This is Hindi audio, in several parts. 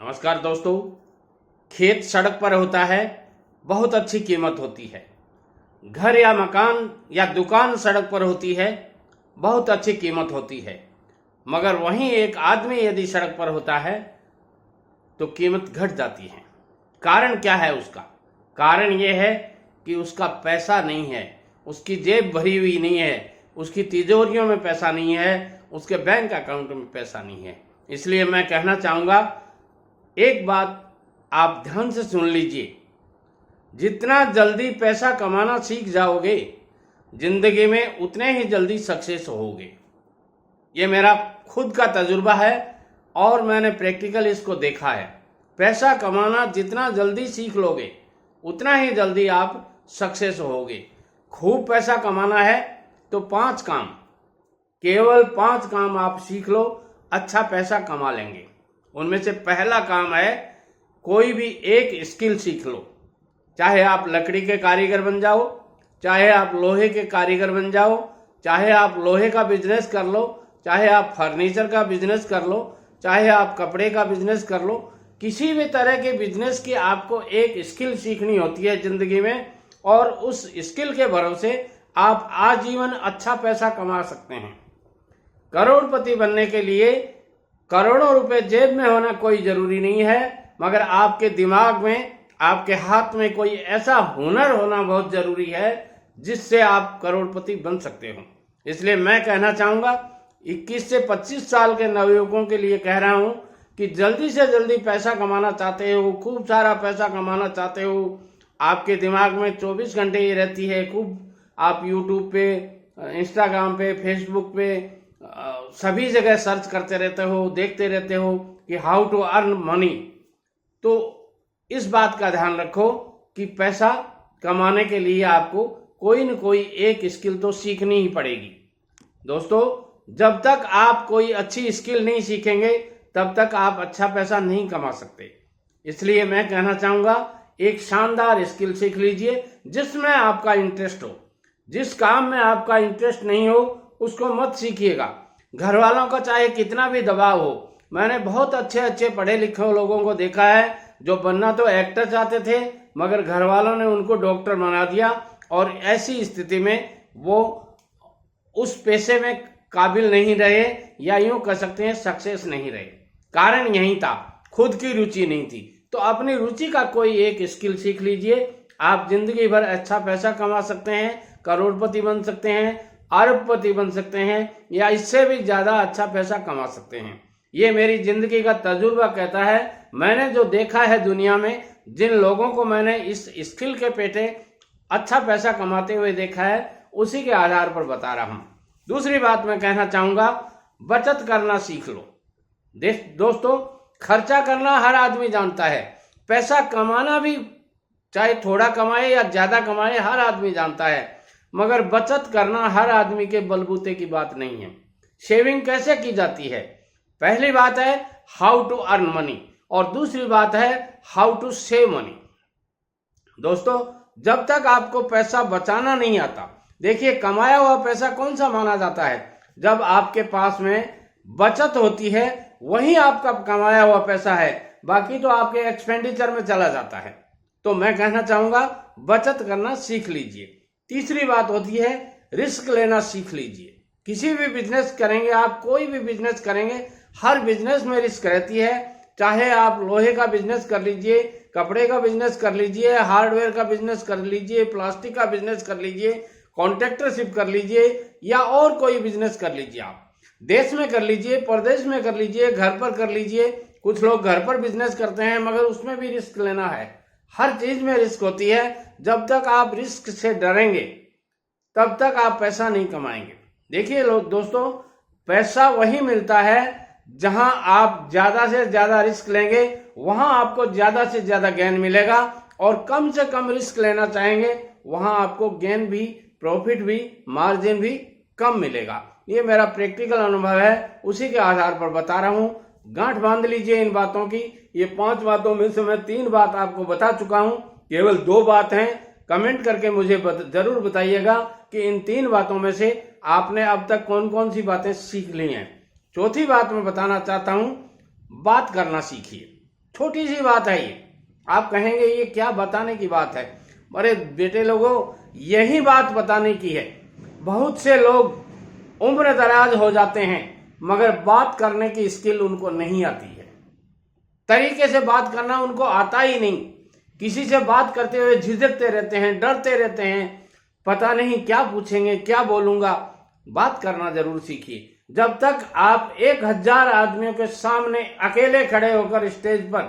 नमस्कार दोस्तों। खेत सड़क पर होता है, बहुत अच्छी कीमत होती है। घर या मकान या दुकान सड़क पर होती है, बहुत अच्छी कीमत होती है। मगर वहीं एक आदमी यदि सड़क पर होता है तो कीमत घट जाती है। कारण क्या है उसका? कारण यह है कि उसका पैसा नहीं है, उसकी जेब भरी हुई नहीं है, उसकी तिजोरियों में पैसा नहीं है, उसके बैंक अकाउंट में पैसा नहीं है। इसलिए मैं कहना चाहूँगा, एक बात आप ध्यान से सुन लीजिए। जितना जल्दी पैसा कमाना सीख जाओगे जिंदगी में, उतने ही जल्दी सक्सेस होगे। ये मेरा खुद का तजुर्बा है और मैंने प्रैक्टिकल इसको देखा है। पैसा कमाना जितना जल्दी सीख लोगे उतना ही जल्दी आप सक्सेस होगे। खूब पैसा कमाना है तो 5 काम, केवल 5 काम आप सीख लो, अच्छा पैसा कमा लेंगे। उनमें से पहला काम है, कोई भी एक स्किल सीख लो। चाहे आप लकड़ी के कारीगर बन जाओ, चाहे आप लोहे के कारीगर बन जाओ, चाहे आप लोहे का बिजनेस कर लो, चाहे आप फर्नीचर का बिजनेस कर लो, चाहे आप कपड़े का बिजनेस कर लो। किसी भी तरह के बिजनेस की आपको एक स्किल सीखनी होती है जिंदगी में, और उस स्किल के भरोसे आप आजीवन अच्छा पैसा कमा सकते हैं। करोड़पति बनने के लिए करोड़ों रुपए जेब में होना कोई जरूरी नहीं है, मगर आपके दिमाग में, आपके हाथ में कोई ऐसा हुनर होना बहुत जरूरी है जिससे आप करोड़पति बन सकते हो। इसलिए मैं कहना चाहूँगा, 21 से 25 साल के नवयुवकों के लिए कह रहा हूँ कि जल्दी से जल्दी पैसा कमाना चाहते हो, खूब सारा पैसा कमाना चाहते हो, आपके दिमाग में 24 घंटे ही रहती है, खूब आप यूट्यूब पे, इंस्टाग्राम पे, फेसबुक पे, सभी जगह सर्च करते रहते हो, देखते रहते हो कि हाउ टू अर्न मनी। तो इस बात का ध्यान रखो कि पैसा कमाने के लिए आपको कोई न कोई एक स्किल तो सीखनी ही पड़ेगी। दोस्तों, जब तक आप कोई अच्छी स्किल नहीं सीखेंगे तब तक आप अच्छा पैसा नहीं कमा सकते। इसलिए मैं कहना चाहूँगा, एक शानदार स्किल सीख लीजिए जिसमें आपका इंटरेस्ट हो। जिस काम में आपका इंटरेस्ट नहीं हो उसको मत सीखिएगा। घर वालों का चाहे कितना भी दबाव हो, मैंने बहुत अच्छे अच्छे पढ़े लिखे लोगों को देखा है जो बनना तो एक्टर चाहते थे, मगर घर वालों ने उनको डॉक्टर बना दिया, और ऐसी स्थिति में वो उस पेशे में काबिल नहीं रहे, या यूं कह सकते हैं सक्सेस नहीं रहे। कारण यही था, खुद की रुचि नहीं थी। तो अपनी रुचि का कोई एक स्किल सीख लीजिए, आप जिंदगी भर अच्छा पैसा कमा सकते हैं, करोड़पति बन सकते हैं, अरबपति बन सकते हैं, या इससे भी ज्यादा अच्छा पैसा कमा सकते हैं। ये मेरी जिंदगी का तजुर्बा कहता है। मैंने जो देखा है दुनिया में, जिन लोगों को मैंने इस स्किल के पेटे अच्छा पैसा कमाते हुए देखा है, उसी के आधार पर बता रहा हूं। दूसरी बात मैं कहना चाहूंगा, बचत करना सीख लो। दोस्तों, खर्चा करना हर आदमी जानता है, पैसा कमाना भी, चाहे थोड़ा कमाए या ज्यादा कमाए, हर आदमी जानता है, मगर बचत करना हर आदमी के बलबूते की बात नहीं है। सेविंग कैसे की जाती है? पहली बात है हाउ टू अर्न मनी, और दूसरी बात है हाउ टू सेव मनी। दोस्तों, जब तक आपको पैसा बचाना नहीं आता, देखिए कमाया हुआ पैसा कौन सा माना जाता है? जब आपके पास में बचत होती है वही आपका कमाया हुआ पैसा है, बाकी तो आपके एक्सपेंडिचर में चला जाता है। तो मैं कहना चाहूंगा, बचत करना सीख लीजिए। तीसरी बात होती है रिस्क लेना सीख लीजिए। किसी भी बिजनेस करेंगे आप, कोई भी बिजनेस करेंगे, हर बिजनेस में रिस्क रहती है। चाहे आप लोहे का बिजनेस कर लीजिए, कपड़े का बिजनेस कर लीजिए, हार्डवेयर का बिजनेस कर लीजिए, प्लास्टिक का बिजनेस कर लीजिए, कॉन्ट्रैक्टरशिप कर लीजिए, या और कोई बिजनेस कर लीजिए। आप देश में कर लीजिए, प्रदेश में कर लीजिए, घर पर कर लीजिए। कुछ लोग घर पर बिजनेस करते हैं, मगर उसमें भी रिस्क लेना है। हर चीज में रिस्क होती है। जब तक आप रिस्क से डरेंगे तब तक आप पैसा नहीं कमाएंगे। देखिए दोस्तों, पैसा वही मिलता है जहां आप ज्यादा से ज्यादा रिस्क लेंगे, वहां आपको ज्यादा से ज्यादा गेन मिलेगा, और कम से कम रिस्क लेना चाहेंगे वहां आपको गेन भी, प्रॉफिट भी, मार्जिन भी कम मिलेगा। ये मेरा प्रैक्टिकल अनुभव है, उसी के आधार पर बता रहा हूं। गांठ बांध लीजिए इन बातों की। ये 5 बातों में से मैं 3 बात आपको बता चुका हूं, केवल 2 बात हैं। कमेंट करके मुझे जरूर बताइएगा कि इन 3 बातों में से आपने अब तक कौन कौन सी बातें सीख ली हैं। चौथी बात मैं बताना चाहता हूं, बात करना सीखिए। छोटी सी बात है ये। आप कहेंगे ये क्या बताने की बात है? अरे बेटे लोगों, यही बात बताने की है। बहुत से लोग उम्र दराज हो जाते हैं मगर बात करने की स्किल उनको नहीं आती है। तरीके से बात करना उनको आता ही नहीं। किसी से बात करते हुए झिझकते रहते हैं, डरते रहते हैं, पता नहीं क्या पूछेंगे, क्या बोलूंगा। बात करना जरूर सीखिए। जब तक आप 1000 आदमियों के सामने अकेले खड़े होकर स्टेज पर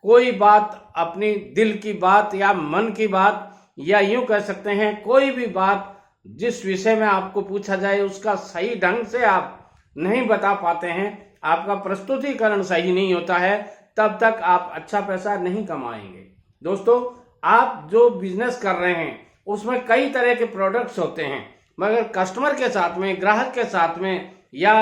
कोई बात, अपनी दिल की बात या मन की बात, या यूं कह सकते हैं कोई भी बात जिस विषय में आपको पूछा जाए उसका सही ढंग से आप नहीं बता पाते हैं, आपका प्रस्तुतिकरण सही नहीं होता है, तब तक आप अच्छा पैसा नहीं कमाएंगे। दोस्तों, आप जो बिजनेस कर रहे हैं उसमें कई तरह के प्रोडक्ट्स होते हैं, मगर कस्टमर के साथ में, ग्राहक के साथ में या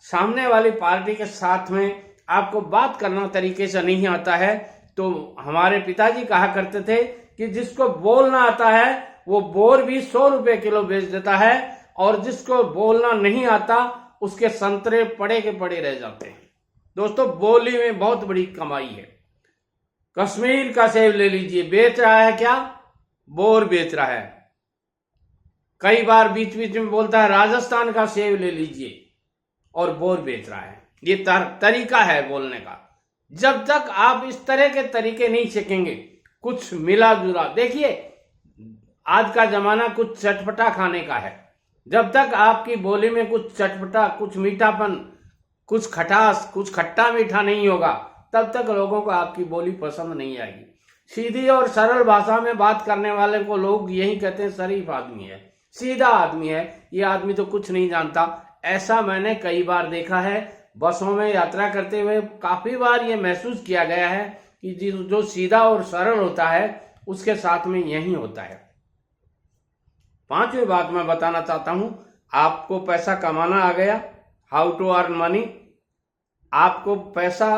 सामने वाली पार्टी के साथ में आपको बात करना तरीके से नहीं आता है। तो हमारे पिताजी कहा करते थे कि जिसको बोलना आता है वो बोर भी 100 रुपए किलो बेच देता है, और जिसको बोलना नहीं आता उसके संतरे पड़े के पड़े रह जाते हैं। दोस्तों, बोली में बहुत बड़ी कमाई है। कश्मीर का सेब ले लीजिए, बेच रहा है क्या? बोर बेच रहा है। कई बार बीच बीच में बोलता है राजस्थान का सेब ले लीजिए, और बोर बेच रहा है। ये तरीका है बोलने का। जब तक आप इस तरह के तरीके नहीं सीखेंगे, कुछ मिला जुला, देखिए आज का जमाना कुछ चटपटा खाने का है। जब तक आपकी बोली में कुछ चटपटा, कुछ मीठापन, कुछ खटास, कुछ खट्टा मीठा नहीं होगा, तब तक लोगों को आपकी बोली पसंद नहीं आएगी। सीधी और सरल भाषा में बात करने वाले को लोग यही कहते हैं शरीफ आदमी है, सीधा आदमी है, ये आदमी तो कुछ नहीं जानता। ऐसा मैंने कई बार देखा है। बसों में यात्रा करते हुए काफी बार ये महसूस किया गया है कि जो सीधा और सरल होता है उसके साथ में यही होता है। 5वीं बात मैं बताना चाहता हूं, आपको पैसा कमाना आ गया, हाउ टू अर्न मनी। आपको पैसा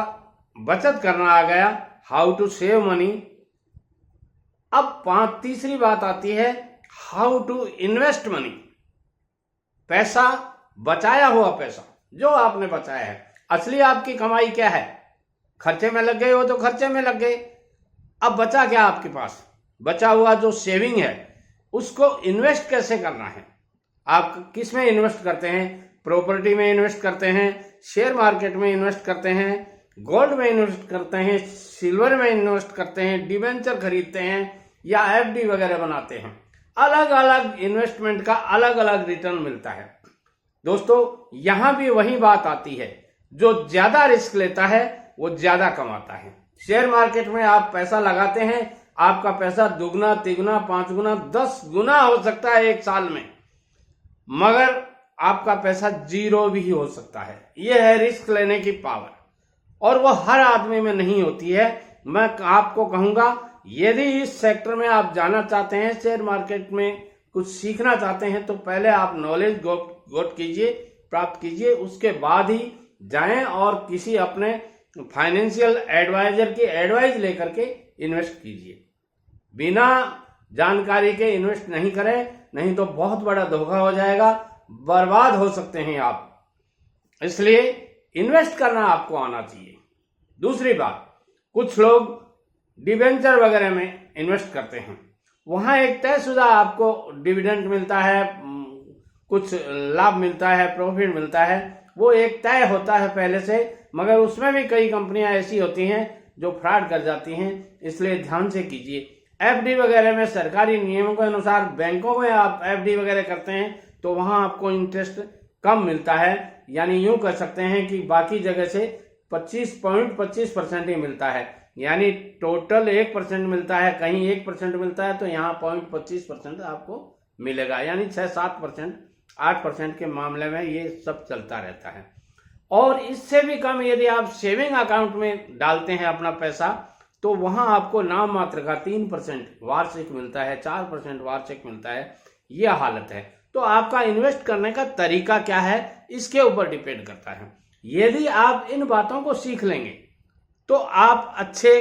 बचत करना आ गया, हाउ टू सेव मनी। अब तीसरी बात आती है, हाउ टू इन्वेस्ट मनी। पैसा, बचाया हुआ पैसा जो आपने बचाया है। असली आपकी कमाई क्या है? खर्चे में लग गए हो तो खर्चे में लग गए। अब बचा क्या आपके पास? बचा हुआ जो सेविंग है उसको इन्वेस्ट कैसे करना है? आप किस में इन्वेस्ट करते हैं? प्रॉपर्टी में इन्वेस्ट करते हैं, शेयर मार्केट में इन्वेस्ट करते हैं, गोल्ड में इन्वेस्ट करते हैं, सिल्वर में इन्वेस्ट करते हैं, डिबेंचर खरीदते हैं या एफडी वगैरह बनाते हैं। अलग अलग इन्वेस्टमेंट का अलग अलग रिटर्न मिलता है। दोस्तों, यहां भी वही बात आती है, जो ज्यादा रिस्क लेता है वो ज्यादा कमाता है। शेयर मार्केट में आप पैसा लगाते हैं, आपका पैसा दुगना, तिगुना, 5 गुना, 10 गुना हो सकता है एक साल में, मगर आपका पैसा 0 भी हो सकता है। यह है रिस्क लेने की पावर, और वो हर आदमी में नहीं होती है। मैं आपको कहूंगा, यदि इस सेक्टर में आप जाना चाहते हैं, शेयर मार्केट में कुछ सीखना चाहते हैं, तो पहले आप नॉलेज गोट कीजिए, प्राप्त कीजिए, उसके बाद ही जाएं और किसी अपने फाइनेंशियल एडवाइजर की एडवाइस लेकर के इन्वेस्ट कीजिए। बिना जानकारी के इन्वेस्ट नहीं करें, नहीं तो बहुत बड़ा धोखा हो जाएगा, बर्बाद हो सकते हैं आप। इसलिए इन्वेस्ट करना आपको आना चाहिए। दूसरी बात, कुछ लोग डिबेंचर वगैरह में इन्वेस्ट करते हैं, वहां एक तयशुदा आपको डिविडेंड मिलता है, कुछ लाभ मिलता है, प्रॉफिट मिलता है, वो एक तय होता है पहले से, मगर उसमें भी कई कंपनियां ऐसी होती हैं जो फ्रॉड कर जाती हैं। इसलिए ध्यान से कीजिए। एफडी वगैरह में सरकारी नियमों के अनुसार बैंकों में आप एफडी वगैरह करते हैं तो वहां आपको इंटरेस्ट कम मिलता है, यानी यूं कह सकते हैं कि बाकी जगह से 25.25% ही मिलता है, यानी टोटल 1% मिलता है, कहीं 1% मिलता है तो यहाँ 0.25% आपको मिलेगा, यानी 6-7%, 8% के मामले में ये सब चलता रहता है। और इससे भी कम यदि आप सेविंग अकाउंट में डालते हैं अपना पैसा, तो वहां आपको नाम मात्र का 3% वार्षिक मिलता है, 4% वार्षिक मिलता है। यह हालत है। तो आपका इन्वेस्ट करने का तरीका क्या है, इसके ऊपर डिपेंड करता है। यदि आप इन बातों को सीख लेंगे तो आप अच्छे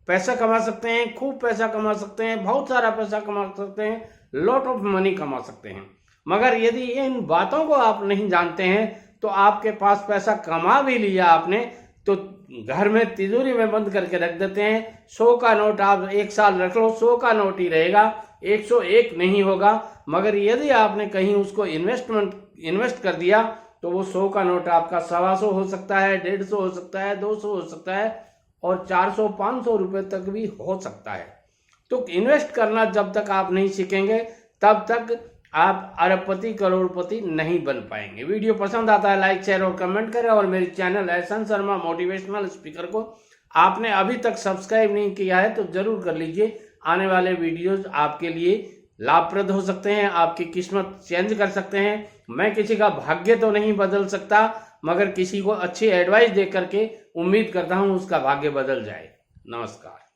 पैसा कमा सकते हैं, खूब पैसा कमा सकते हैं, बहुत सारा पैसा कमा सकते हैं, लॉट ऑफ मनी कमा सकते हैं। मगर यदि इन बातों को आप नहीं जानते हैं तो आपके पास पैसा कमा भी लिया आपने तो घर में तिजोरी में बंद करके रख देते हैं। 100 का नोट आप 1 साल रख लो, 100 का नोट ही रहेगा, 101 नहीं होगा। मगर यदि आपने कहीं उसको इन्वेस्ट कर दिया तो वो 100 का नोट आपका 125 हो सकता है, 150 हो सकता है, 200 हो सकता है और 400-500 रुपए तक भी हो सकता है। तो इन्वेस्ट करना जब तक आप नहीं सीखेंगे तब तक आप अरबपति करोड़पति नहीं बन पाएंगे। वीडियो पसंद आता है लाइक शेयर और कमेंट करें और मेरे चैनल एहसान शर्मा मोटिवेशनल स्पीकर को आपने अभी तक सब्सक्राइब नहीं किया है तो जरूर कर लीजिए। आने वाले वीडियोज आपके लिए लाभप्रद हो सकते हैं, आपकी किस्मत चेंज कर सकते हैं। मैं किसी का भाग्य तो नहीं बदल सकता मगर किसी को अच्छी एडवाइस दे करके उम्मीद करता हूं उसका भाग्य बदल जाए। नमस्कार।